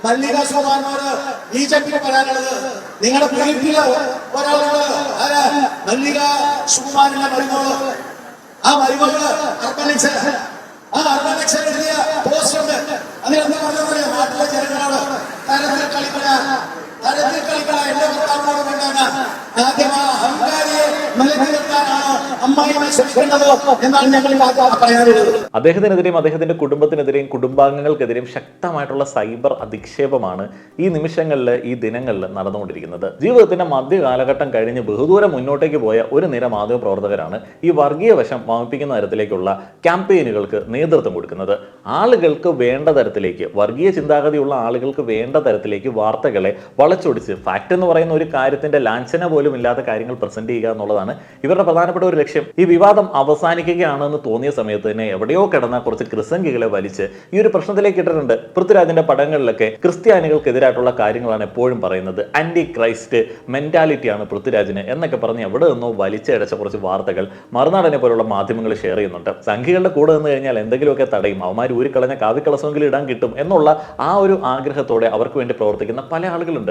മല്ലിക സുകുമാരനോട് B J പിക്ക് പറയാനുള്ളത്, നിങ്ങളുടെ വീട്ടില് ഒരാളുണ്ട്, ആരാ? മല്ലിക സുകുമാരന്റെ മരുമോള്. ആ മരുമകള് അർബനിക്സ്, ആ അർബനിക്സ് എഴുതിയ പോസ്റ്റ് ഉണ്ട്. അതിലെന്താ പറഞ്ഞത്? നാട്ടിലെ ജനങ്ങളോട് തരത്തിൽ കളിക്കണ എന്റെ ഭർത്താവിനോട് വേണ്ടാണ്. ആദ്യം ആ അഹങ്കാരിയെ നിലനിർത്തി നിർത്താനാണ് അമ്മായിയെ ശ്രമിക്കുന്നത് എന്നാണ് ഞങ്ങൾ പറയാനുള്ളത്. അദ്ദേഹത്തിനെതിരെയും അദ്ദേഹത്തിന്റെ കുടുംബത്തിനെതിരെയും കുടുംബാംഗങ്ങൾക്കെതിരെയും ശക്തമായിട്ടുള്ള സൈബർ അധിക്ഷേപമാണ് ഈ നിമിഷങ്ങളിൽ, ഈ ദിനങ്ങളിൽ നടന്നുകൊണ്ടിരിക്കുന്നത്. ജീവിതത്തിന്റെ മധ്യ കാലഘട്ടം കഴിഞ്ഞ് ബഹുദൂരം മുന്നോട്ടേക്ക് പോയ ഒരു നിര മാധ്യമ പ്രവർത്തകരാണ് ഈ വർഗീയ വശം വമിപ്പിക്കുന്ന തരത്തിലേക്കുള്ള ക്യാമ്പയിനുകൾക്ക് നേതൃത്വം കൊടുക്കുന്നത്. ആളുകൾക്ക് വേണ്ട തരത്തിലേക്ക്, വർഗീയ ചിന്താഗതിയുള്ള ആളുകൾക്ക് വേണ്ട തരത്തിലേക്ക് വാർത്തകളെ വളച്ചൊടിച്ച് ഫാക്ട് എന്ന് പറയുന്ന ഒരു കാര്യത്തിന്റെ ലാഞ്ചന പോലും ഇല്ലാത്ത കാര്യങ്ങൾ പ്രസന്റ് ചെയ്യുക എന്നുള്ളതാണ് ഇവരുടെ പ്രധാനപ്പെട്ട ഒരു ലക്ഷ്യം. ഈ വിവാദം അവസാനിക്കുകയാണെന്ന് തോന്നിയ സമയത്ത് തന്നെ എവിടെയോ കിടന്ന കുറച്ച് ക്രിസംഗികളെ വലിച്ച് ഈ ഒരു പ്രശ്നത്തിലേക്ക് ഇട്ടിട്ടുണ്ട്. പൃഥ്വിരാജിന്റെ പടങ്ങളിലൊക്കെ ക്രിസ്ത്യാനികൾക്കെതിരായിട്ടുള്ള കാര്യങ്ങളാണ് എപ്പോഴും പറയുന്നത്. ആന്റി ക്രൈസ്റ്റ് മെന്റാലിറ്റിയാണ് പൃഥ്വിരാജിന് എന്നൊക്കെ പറഞ്ഞ് എവിടെ നിന്നോ വലിച്ചടച്ച കുറച്ച് വാർത്തകൾ മറുനാടനെ പോലുള്ള മാധ്യമങ്ങൾ ഷെയർ ചെയ്യുന്നുണ്ട്. സംഘികളുടെ കൂടെ നിന്ന് കഴിഞ്ഞാൽ എന്തെങ്കിലുമൊക്കെ തടയും, അവന്മാർ ഊരിക്കളഞ്ഞ കാവിക്കളസമെങ്കിലും ഇടാൻ കിട്ടും എന്നുള്ള ആ ഒരു ആഗ്രഹത്തോടെ അവർക്ക് വേണ്ടി പ്രവർത്തിക്കുന്ന പല ആളുകളുണ്ട്.